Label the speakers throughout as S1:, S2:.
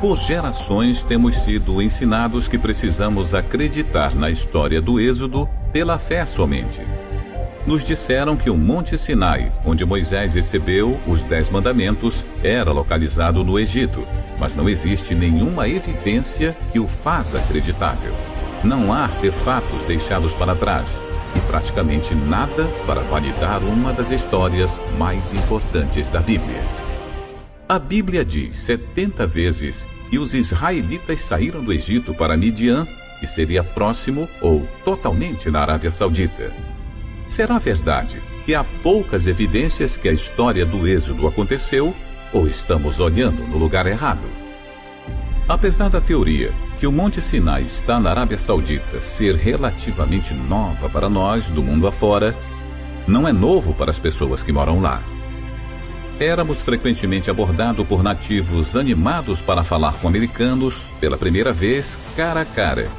S1: Por gerações temos sido ensinados que precisamos acreditar na história do Êxodo pela fé somente. Nos disseram que o Monte Sinai, onde Moisés recebeu os 10 mandamentos, era localizado no Egito, mas não existe nenhuma evidência que o faz acreditável. Não há artefatos deixados para trás e praticamente nada para validar uma das histórias mais importantes da Bíblia. A Bíblia diz 70 vezes que os israelitas saíram do Egito para Midian, que seria próximo ou totalmente na Arábia Saudita. Será verdade que há poucas evidências que a história do Êxodo aconteceu ou estamos olhando no lugar errado? Apesar da teoria que o Monte Sinai está na Arábia Saudita ser relativamente nova para nós do mundo afora, não é novo para as pessoas que moram lá. Éramos frequentemente abordados por nativos animados para falar com americanos pela primeira vez cara a cara.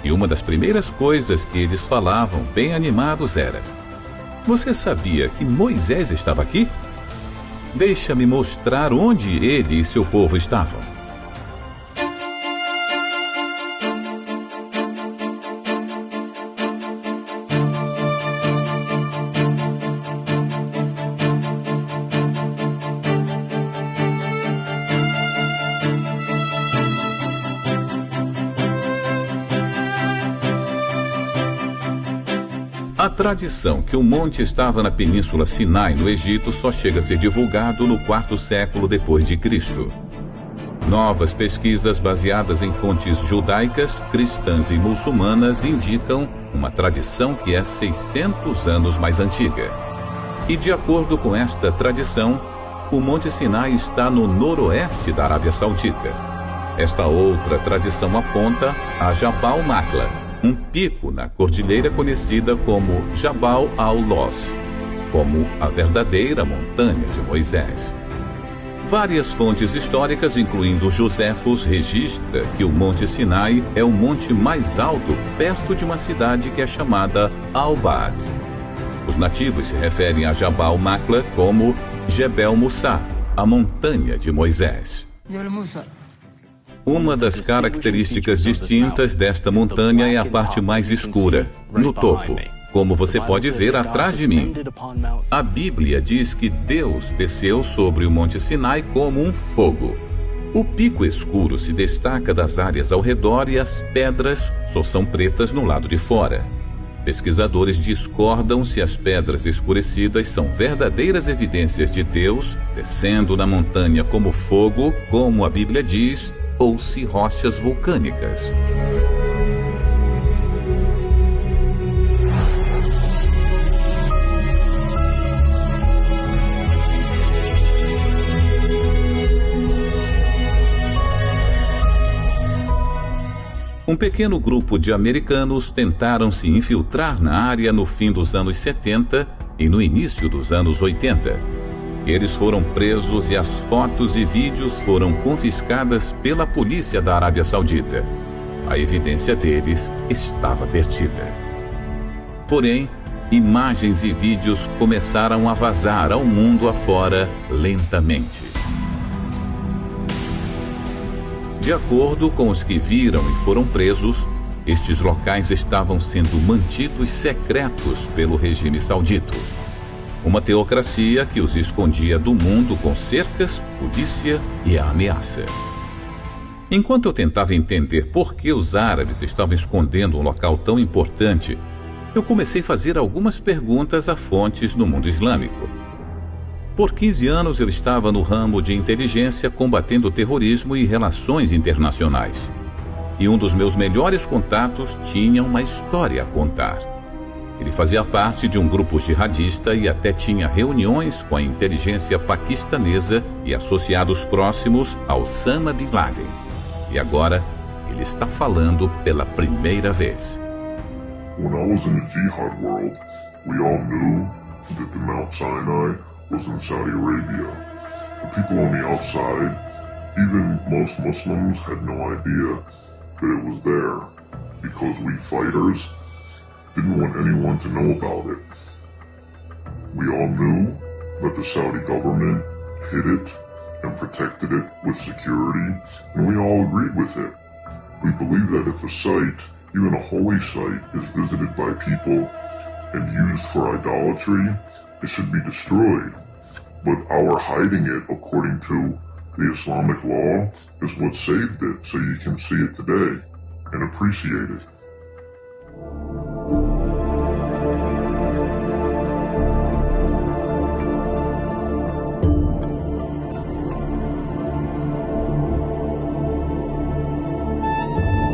S1: E uma das primeiras coisas que eles falavam bem animados era: "Você sabia que Moisés estava aqui? Deixa-me mostrar onde ele e seu povo estavam." A tradição que o monte estava na Península Sinai, no Egito, só chega a ser divulgado no 4º século depois de Cristo. Novas pesquisas baseadas em fontes judaicas, cristãs e muçulmanas indicam uma tradição que é 600 anos mais antiga. E de acordo com esta tradição, o Monte Sinai está no noroeste da Arábia Saudita. Esta outra tradição aponta a Jabal Maqla, um pico na cordilheira conhecida como Jabal al-Los, como a verdadeira montanha de Moisés. Várias fontes históricas, incluindo Joséfos, registra que o Monte Sinai é o monte mais alto perto de uma cidade que é chamada Al-Bad. Os nativos se referem a Jabal Maqla como Jebel Musa, a montanha de Moisés. Uma das características distintas desta montanha é a parte mais escura, no topo, como você pode ver atrás de mim. A Bíblia diz que Deus desceu sobre o Monte Sinai como um fogo. O pico escuro se destaca das áreas ao redor e as pedras só são pretas no lado de fora. Pesquisadores discordam se as pedras escurecidas são verdadeiras evidências de Deus descendo na montanha como fogo, como a Bíblia diz, ou se rochas vulcânicas. Um pequeno grupo de americanos tentaram se infiltrar na área no fim dos anos 70 e no início dos anos 80. Eles foram presos e as fotos e vídeos foram confiscadas pela polícia da Arábia Saudita. A evidência deles estava perdida. Porém, imagens e vídeos começaram a vazar ao mundo afora lentamente. De acordo com os que viram e foram presos, estes locais estavam sendo mantidos secretos pelo regime saudita. Uma teocracia que os escondia do mundo com cercas, polícia e a ameaça. Enquanto eu tentava entender por que os árabes estavam escondendo um local tão importante, eu comecei a fazer algumas perguntas a fontes no mundo islâmico. Por 15 anos eu estava no ramo de inteligência combatendo terrorismo e relações internacionais. E um dos meus melhores contatos tinha uma história a contar. Ele fazia parte de um grupo jihadista e até tinha reuniões com a inteligência paquistanesa e associados próximos a Osama Bin Laden. E agora, ele está falando pela primeira vez.
S2: When I was in the jihad world, we all knew that the Mount Sinai was in Saudi Arabia. The people on the outside, even most Muslims, had no idea that it was there, because we fighters didn't want anyone to know about it. We all knew that the Saudi government hid it and protected it with security, and we all agreed with it. We believe that if a site, even a holy site, is visited by people and used for idolatry, it should be destroyed. But our hiding it, according to the Islamic law, is what saved it, so you can see it today and appreciate it.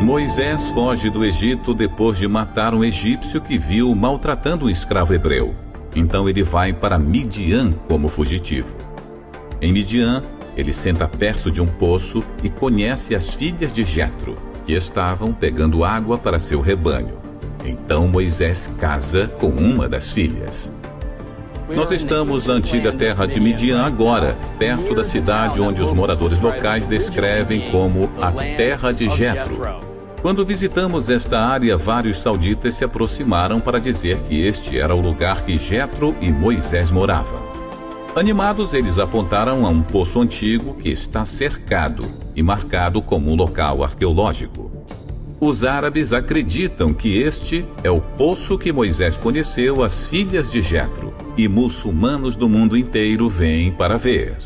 S1: Moisés foge do Egito depois de matar um egípcio que viu maltratando um escravo hebreu. Então ele vai para Midian como fugitivo. Em Midian, ele senta perto de um poço e conhece as filhas de Jetro, que estavam pegando água para seu rebanho. Então Moisés casa com uma das filhas. Nós estamos na antiga terra de Midian agora, perto da cidade onde os moradores locais descrevem como a terra de Jetro. Quando visitamos esta área, vários sauditas se aproximaram para dizer que este era o lugar que Jetro e Moisés moravam. Animados, eles apontaram a um poço antigo que está cercado e marcado como um local arqueológico. Os árabes acreditam que este é o poço que Moisés conheceu as filhas de Jetro, e muçulmanos do mundo inteiro vêm para ver.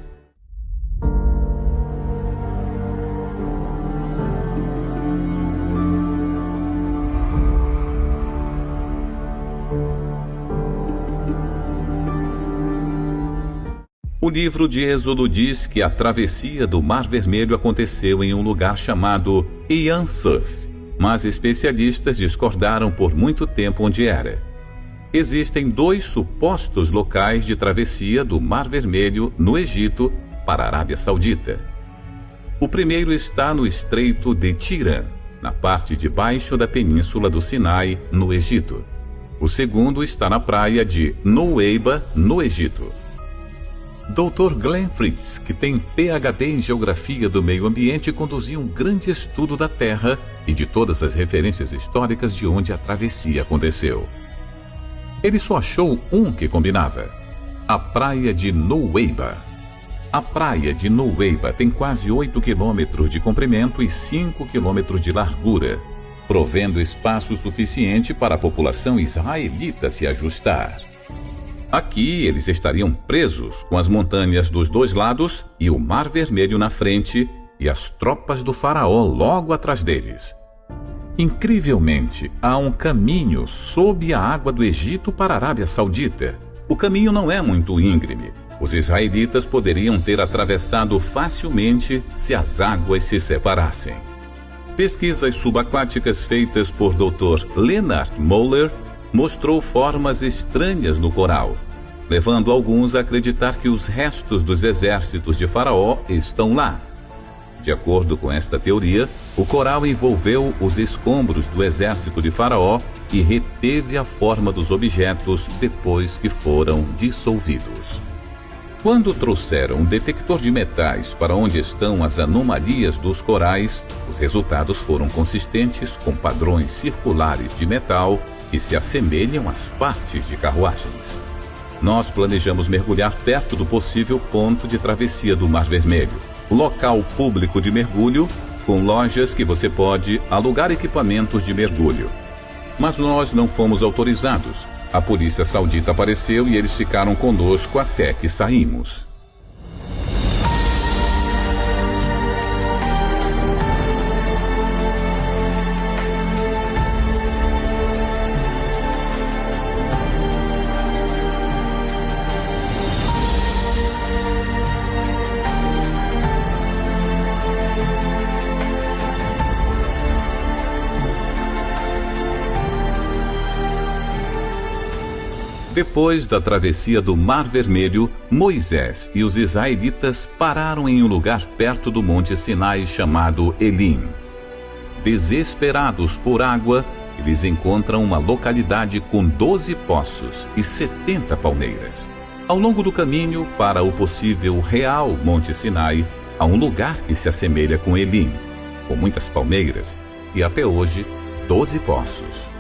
S1: O livro de Êxodo diz que a travessia do Mar Vermelho aconteceu em um lugar chamado Ian Suf, mas especialistas discordaram por muito tempo onde era. Existem 2 supostos locais de travessia do Mar Vermelho no Egito para a Arábia Saudita. O primeiro está no Estreito de Tiran, na parte de baixo da península do Sinai, no Egito. O segundo está na praia de Nuweiba, no Egito. Dr. Glenn Fritz, que tem PhD em Geografia do Meio Ambiente, conduziu um grande estudo da Terra e de todas as referências históricas de onde a travessia aconteceu. Ele só achou um que combinava: a praia de Nuweiba. A praia de Nuweiba tem quase 8 quilômetros de comprimento e 5 quilômetros de largura, provendo espaço suficiente para a população israelita se ajustar. Aqui eles estariam presos com as montanhas dos 2 lados e o Mar Vermelho na frente e as tropas do faraó logo atrás deles. Incrivelmente, há um caminho sob a água do Egito para a Arábia Saudita. O caminho não é muito íngreme. Os israelitas poderiam ter atravessado facilmente se as águas se separassem. Pesquisas subaquáticas feitas por Dr. Leonard Moller mostrou formas estranhas no coral, levando alguns a acreditar que os restos dos exércitos de Faraó estão lá. De acordo com esta teoria, o coral envolveu os escombros do exército de Faraó e reteve a forma dos objetos depois que foram dissolvidos. Quando trouxeram um detector de metais para onde estão as anomalias dos corais, os resultados foram consistentes com padrões circulares de metal que se assemelham às partes de carruagens. Nós planejamos mergulhar perto do possível ponto de travessia do Mar Vermelho, local público de mergulho, com lojas que você pode alugar equipamentos de mergulho. Mas nós não fomos autorizados. A polícia saudita apareceu e eles ficaram conosco até que saímos. Depois da travessia do Mar Vermelho, Moisés e os israelitas pararam em um lugar perto do Monte Sinai chamado Elim. Desesperados por água, eles encontram uma localidade com 12 poços e 70 palmeiras. Ao longo do caminho para o possível real Monte Sinai, há um lugar que se assemelha com Elim, com muitas palmeiras e até hoje 12 poços.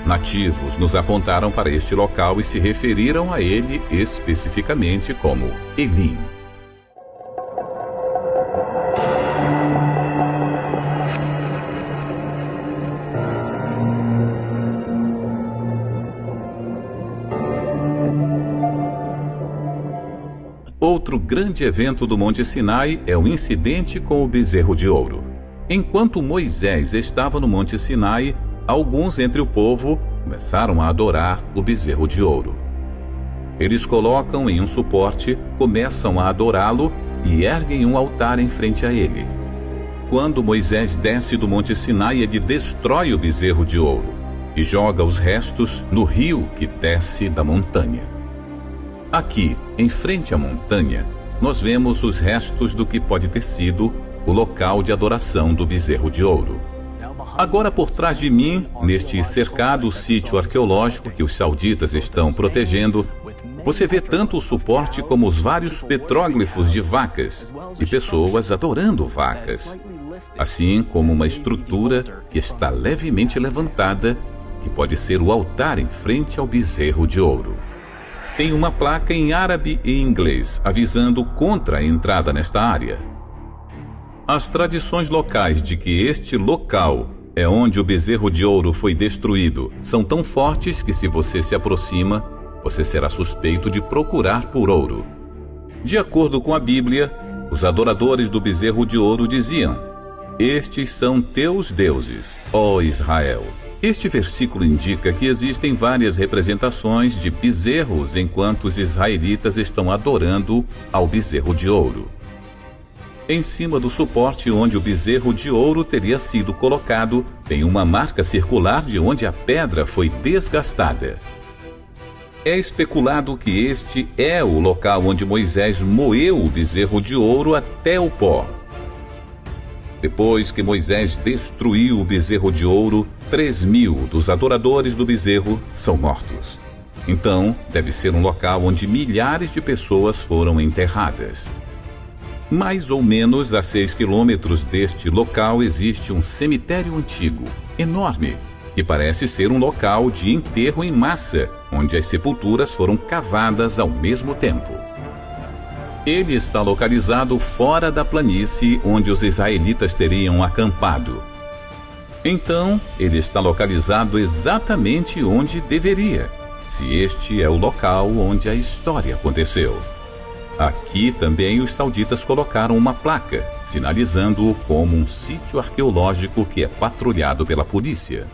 S1: Nativos nos apontaram para este local e se referiram a ele especificamente como Elim. outro grande evento do Monte Sinai é o incidente com o bezerro de ouro. Enquanto Moisés estava no Monte Sinai, alguns entre o povo começaram a adorar o bezerro de ouro. Eles colocam em um suporte, começam a adorá-lo e erguem um altar em frente a ele. Quando Moisés desce do Monte Sinai, ele destrói o bezerro de ouro e joga os restos no rio que desce da montanha. Aqui, em frente à montanha, nós vemos os restos do que pode ter sido o local de adoração do bezerro de ouro. Agora, por trás de mim, neste cercado sítio arqueológico que os sauditas estão protegendo, você vê tanto o suporte como os vários petróglifos de vacas e pessoas adorando vacas, assim como uma estrutura que está levemente levantada, que pode ser o altar em frente ao bezerro de ouro. Tem uma placa em árabe e inglês avisando contra a entrada nesta área. As tradições locais de que este local é onde o bezerro de ouro foi destruído são tão fortes que, se você se aproxima, você será suspeito de procurar por ouro. De acordo com a Bíblia, os adoradores do bezerro de ouro diziam: "Estes são teus deuses, ó Israel." Este versículo indica que existem várias representações de bezerros enquanto os israelitas estão adorando ao bezerro de ouro. Em cima do suporte onde o bezerro de ouro teria sido colocado, tem uma marca circular de onde a pedra foi desgastada. É especulado que este é o local onde Moisés moeu o bezerro de ouro até o pó. Depois que Moisés destruiu o bezerro de ouro, 3.000 dos adoradores do bezerro são mortos. Então, deve ser um local onde milhares de pessoas foram enterradas. Mais ou menos a 6 quilômetros deste local existe um cemitério antigo, enorme, que parece ser um local de enterro em massa, onde as sepulturas foram cavadas ao mesmo tempo. Ele está localizado fora da planície onde os israelitas teriam acampado. Então, ele está localizado exatamente onde deveria, se este é o local onde a história aconteceu. Aqui também os sauditas colocaram uma placa, sinalizando-o como um sítio arqueológico que é patrulhado pela polícia.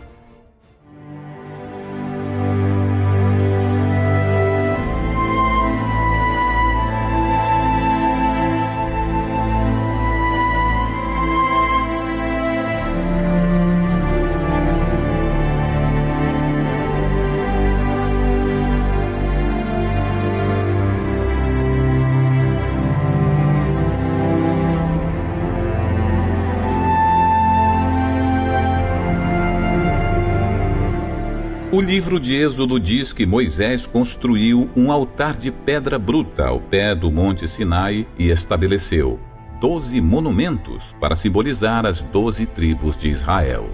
S1: O livro de Êxodo diz que Moisés construiu um altar de pedra bruta ao pé do Monte Sinai e estabeleceu 12 monumentos para simbolizar as 12 tribos de Israel.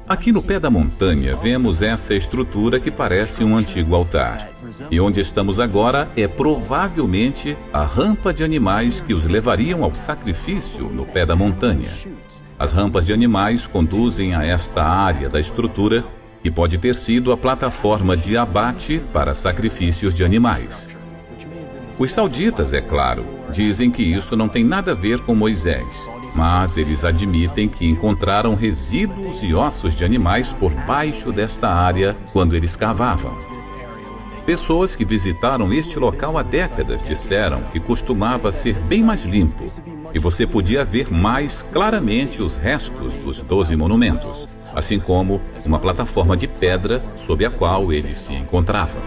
S1: Aqui no pé da montanha vemos essa estrutura que parece um antigo altar. E onde estamos agora é provavelmente a rampa de animais que os levariam ao sacrifício no pé da montanha. As rampas de animais conduzem a esta área da estrutura, que pode ter sido a plataforma de abate para sacrifícios de animais. Os sauditas, é claro, dizem que isso não tem nada a ver com Moisés, mas eles admitem que encontraram resíduos e ossos de animais por baixo desta área quando eles cavavam. Pessoas que visitaram este local há décadas disseram que costumava ser bem mais limpo e você podia ver mais claramente os restos dos 12 monumentos, assim como uma plataforma de pedra sob a qual eles se encontravam.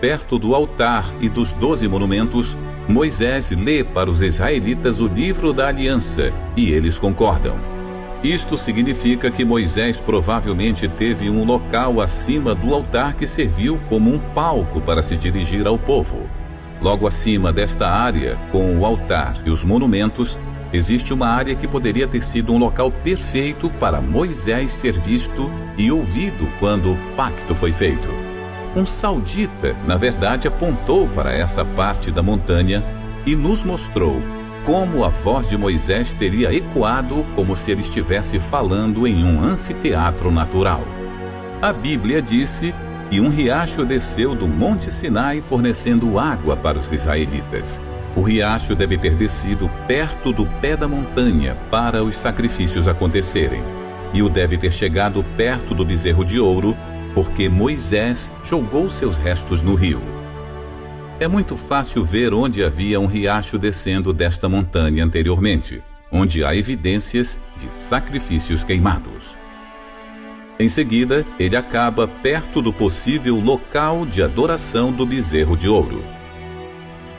S1: Perto do altar e dos 12 monumentos, Moisés lê para os israelitas o livro da aliança e eles concordam. Isto significa que Moisés provavelmente teve um local acima do altar que serviu como um palco para se dirigir ao povo. Logo acima desta área, com o altar e os monumentos, existe uma área que poderia ter sido um local perfeito para Moisés ser visto e ouvido quando o pacto foi feito. Um saudita, na verdade, apontou para essa parte da montanha e nos mostrou como a voz de Moisés teria ecoado como se ele estivesse falando em um anfiteatro natural. A Bíblia disse que um riacho desceu do Monte Sinai fornecendo água para os israelitas. O riacho deve ter descido perto do pé da montanha para os sacrifícios acontecerem. E o deve ter chegado perto do bezerro de ouro, porque Moisés jogou seus restos no rio. É muito fácil ver onde havia um riacho descendo desta montanha anteriormente, onde há evidências de sacrifícios queimados. Em seguida, ele acaba perto do possível local de adoração do bezerro de ouro.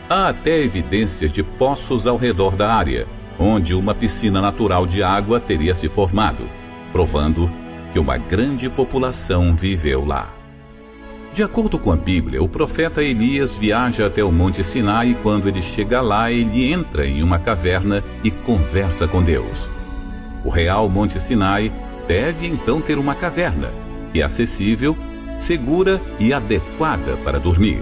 S1: Há até evidências de poços ao redor da área, onde uma piscina natural de água teria se formado, provando que uma grande população viveu lá. De acordo com a Bíblia, o profeta Elias viaja até o Monte Sinai e quando ele chega lá, ele entra em uma caverna e conversa com Deus. O real Monte Sinai deve então ter uma caverna, que é acessível, segura e adequada para dormir.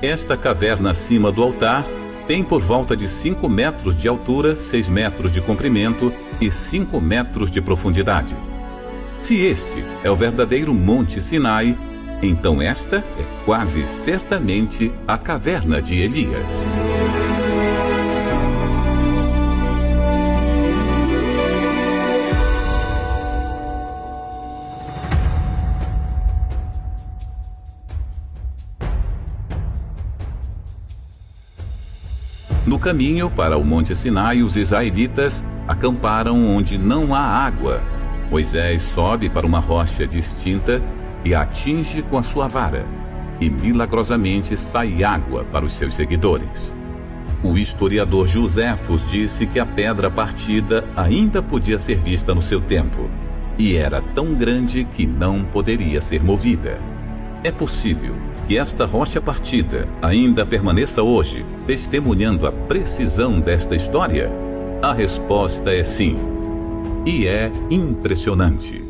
S1: Esta caverna acima do altar tem por volta de 5 metros de altura, 6 metros de comprimento e 5 metros de profundidade. Se este é o verdadeiro Monte Sinai, então esta é quase certamente a caverna de Elias. No caminho para o Monte Sinai, os israelitas acamparam onde não há água. Moisés sobe para uma rocha distinta e a atinge com a sua vara, e milagrosamente sai água para os seus seguidores. O historiador Joséfos disse que a pedra partida ainda podia ser vista no seu tempo, e era tão grande que não poderia ser movida. É possível que esta rocha partida ainda permaneça hoje, testemunhando a precisão desta história? A resposta é sim. E é impressionante.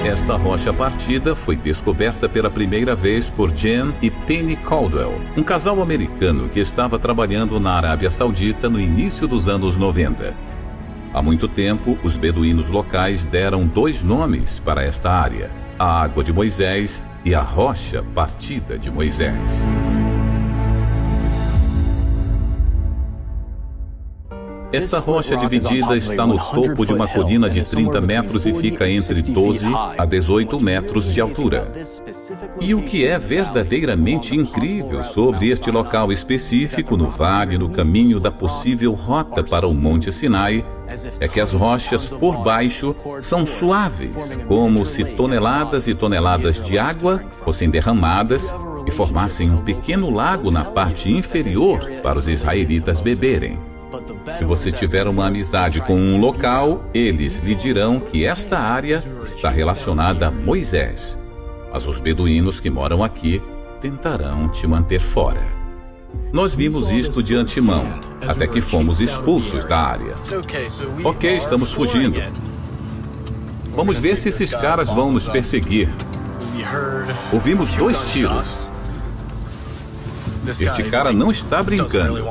S1: Esta rocha partida foi descoberta pela primeira vez por Jan e Penny Caldwell, um casal americano que estava trabalhando na Arábia Saudita no início dos anos 90. Há muito tempo, os beduínos locais deram 2 nomes para esta área: a Água de Moisés e a Rocha Partida de Moisés. Esta rocha dividida está no topo de uma colina de 30 metros e fica entre 12 a 18 metros de altura. E o que é verdadeiramente incrível sobre este local específico no vale, no caminho da possível rota para o Monte Sinai, é que as rochas por baixo são suaves, como se toneladas e toneladas de água fossem derramadas e formassem um pequeno lago na parte inferior para os israelitas beberem. Se você tiver uma amizade com um local, eles lhe dirão que esta área está relacionada a Moisés. Mas os beduínos que moram aqui tentarão te manter fora. Nós vimos isto de antemão, até que fomos expulsos da área. Ok, estamos fugindo. Vamos ver se esses caras vão nos perseguir. Ouvimos 2 tiros. Este cara não está brincando.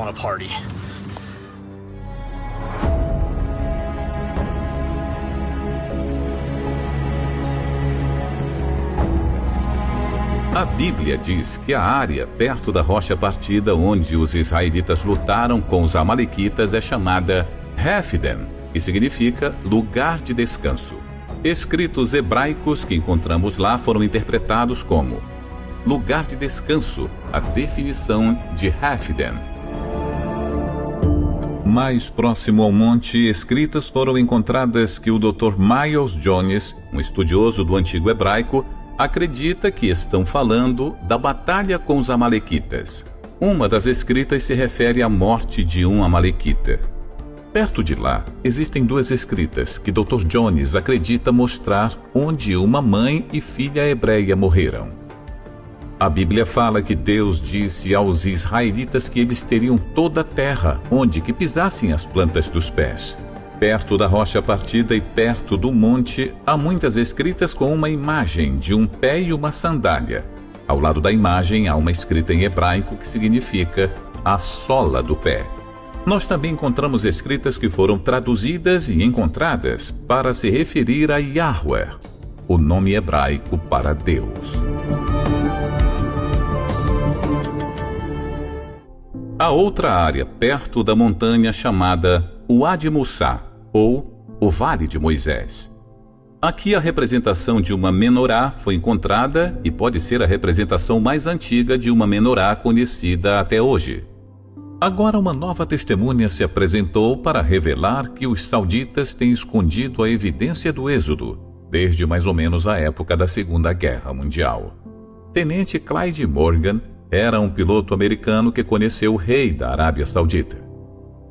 S1: A Bíblia diz que a área perto da rocha partida onde os israelitas lutaram com os amalequitas é chamada Rephidim, que significa lugar de descanso. Escritos hebraicos que encontramos lá foram interpretados como lugar de descanso, a definição de Rephidim. Mais próximo ao monte, escritas foram encontradas que o Dr. Miles Jones, um estudioso do antigo hebraico, acredita que estão falando da batalha com os amalequitas. Uma das escritas se refere à morte de um amalequita. Perto de lá, existem 2 escritas que Dr. Jones acredita mostrar onde uma mãe e filha hebreia morreram. A Bíblia fala que Deus disse aos israelitas que eles teriam toda a terra onde que pisassem as plantas dos pés. Perto da rocha partida e perto do monte, há muitas escritas com uma imagem de um pé e uma sandália. Ao lado da imagem há uma escrita em hebraico que significa a sola do pé. Nós também encontramos escritas que foram traduzidas e encontradas para se referir a Yahweh, o nome hebraico para Deus. Há outra área perto da montanha chamada Wadi Mussá, ou o Vale de Moisés. Aqui a representação de uma menorá foi encontrada e pode ser a representação mais antiga de uma menorá conhecida até hoje. Agora uma nova testemunha se apresentou para revelar que os sauditas têm escondido a evidência do êxodo, desde mais ou menos a época da Segunda Guerra Mundial. Tenente Clyde Morgan era um piloto americano que conheceu o rei da Arábia Saudita.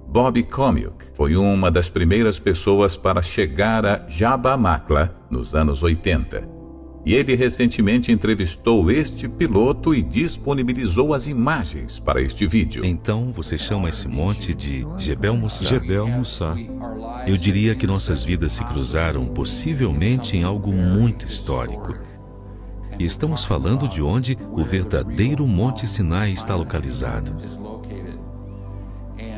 S1: Bobby Comilk foi uma das primeiras pessoas para chegar a Jabal Maqla nos anos 80. E ele recentemente entrevistou este piloto e disponibilizou as imagens para este vídeo.
S3: Então você chama esse monte de Jebel Mussá.
S4: Jebel Mussá.
S3: Eu diria que nossas vidas se cruzaram possivelmente em algo muito histórico. E estamos falando de onde o verdadeiro Monte Sinai está localizado.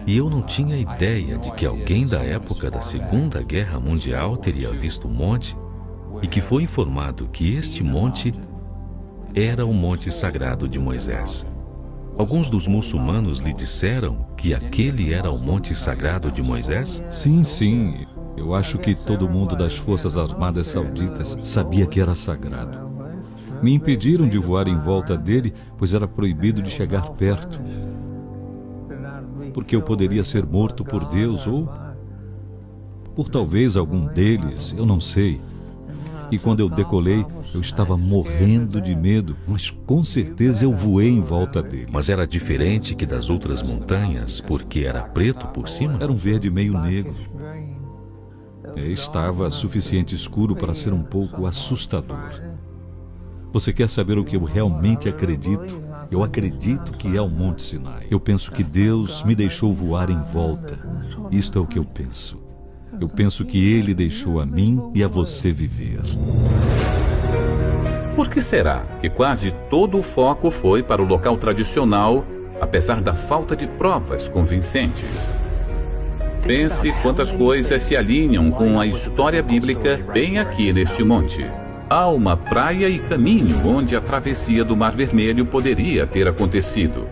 S3: E eu não tinha ideia de que alguém da época da Segunda Guerra Mundial teria visto o monte e que foi informado que este monte era o Monte Sagrado de Moisés. Alguns dos muçulmanos lhe disseram que aquele era o Monte Sagrado de Moisés?
S4: Sim. Eu acho que todo mundo das Forças Armadas Sauditas sabia que era sagrado. Me impediram de voar em volta dele, pois era proibido de chegar perto. Porque eu poderia ser morto por Deus ou por talvez algum deles, eu não sei. E quando eu decolei, eu estava morrendo de medo, mas com certeza eu voei em volta dele.
S3: Mas era diferente que das outras montanhas, porque era preto por cima?
S4: Era um verde meio negro. Estava suficiente escuro para ser um pouco assustador. Você quer saber o que eu realmente acredito? Eu acredito que é o Monte Sinai. Eu penso que Deus me deixou voar em volta. Isto é o que eu penso. Eu penso que Ele deixou a mim e a você viver.
S1: Por que será que quase todo o foco foi para o local tradicional, apesar da falta de provas convincentes? Pense quantas coisas se alinham com a história bíblica bem aqui neste monte. Há uma praia e caminho onde a travessia do Mar Vermelho poderia ter acontecido,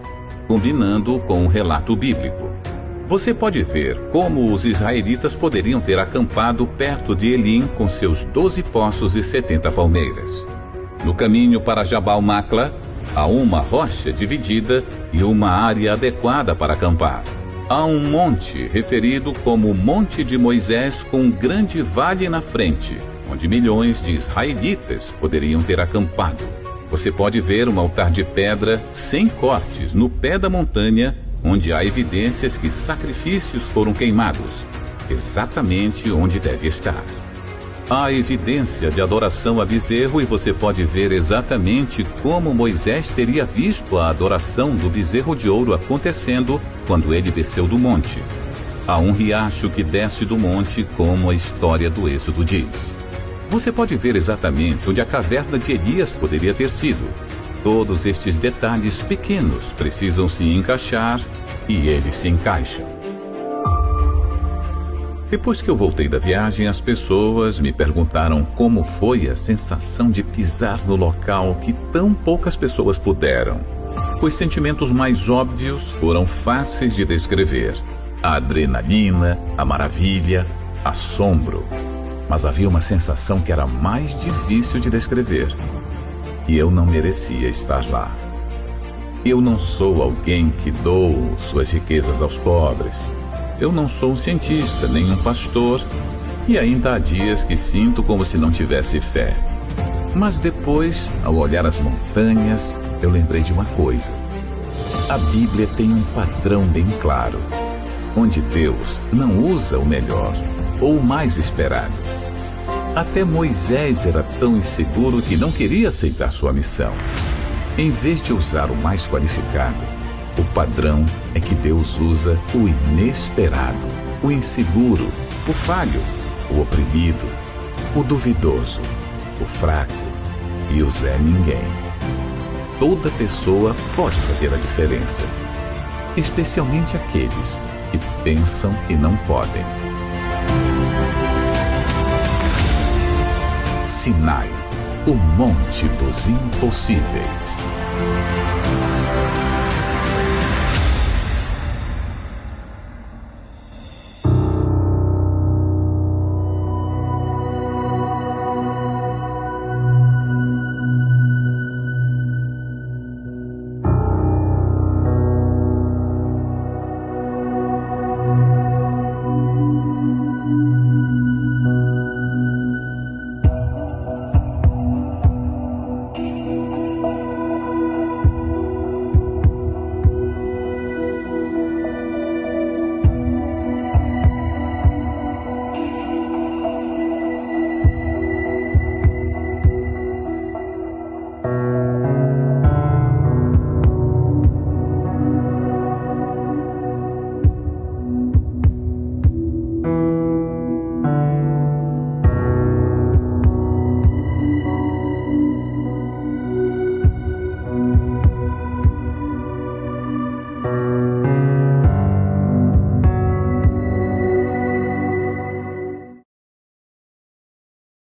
S1: combinando com o relato bíblico. Você pode ver como os israelitas poderiam ter acampado perto de Elim com seus 12 poços e 70 palmeiras. No caminho para Jabal Maqla, há uma rocha dividida e uma área adequada para acampar. Há um monte referido como Monte de Moisés com um grande vale na frente, onde milhões de israelitas poderiam ter acampado. Você pode ver um altar de pedra sem cortes no pé da montanha, onde há evidências que sacrifícios foram queimados, exatamente onde deve estar. Há evidência de adoração a bezerro e você pode ver exatamente como Moisés teria visto a adoração do bezerro de ouro acontecendo quando ele desceu do monte. Há um riacho que desce do monte, como a história do Êxodo diz. Você pode ver exatamente onde a caverna de Elias poderia ter sido. Todos estes detalhes pequenos precisam se encaixar e eles se encaixam. Depois que eu voltei da viagem, as pessoas me perguntaram como foi a sensação de pisar no local que tão poucas pessoas puderam. Os sentimentos mais óbvios foram fáceis de descrever: a adrenalina, a maravilha, assombro. Mas havia uma sensação que era mais difícil de descrever: que eu não merecia estar lá. Eu não sou alguém que dou suas riquezas aos pobres. Eu não sou um cientista, nem um pastor, e ainda há dias que sinto como se não tivesse fé. Mas depois, ao olhar as montanhas, eu lembrei de uma coisa. A Bíblia tem um padrão bem claro, onde Deus não usa o melhor ou o mais esperado. Até Moisés era tão inseguro que não queria aceitar sua missão. Em vez de usar o mais qualificado, o padrão é que Deus usa o inesperado, o inseguro, o falho, o oprimido, o duvidoso, o fraco e o Zé Ninguém. Toda pessoa pode fazer a diferença, especialmente aqueles que pensam que não podem. Sinai, o Monte dos Impossíveis.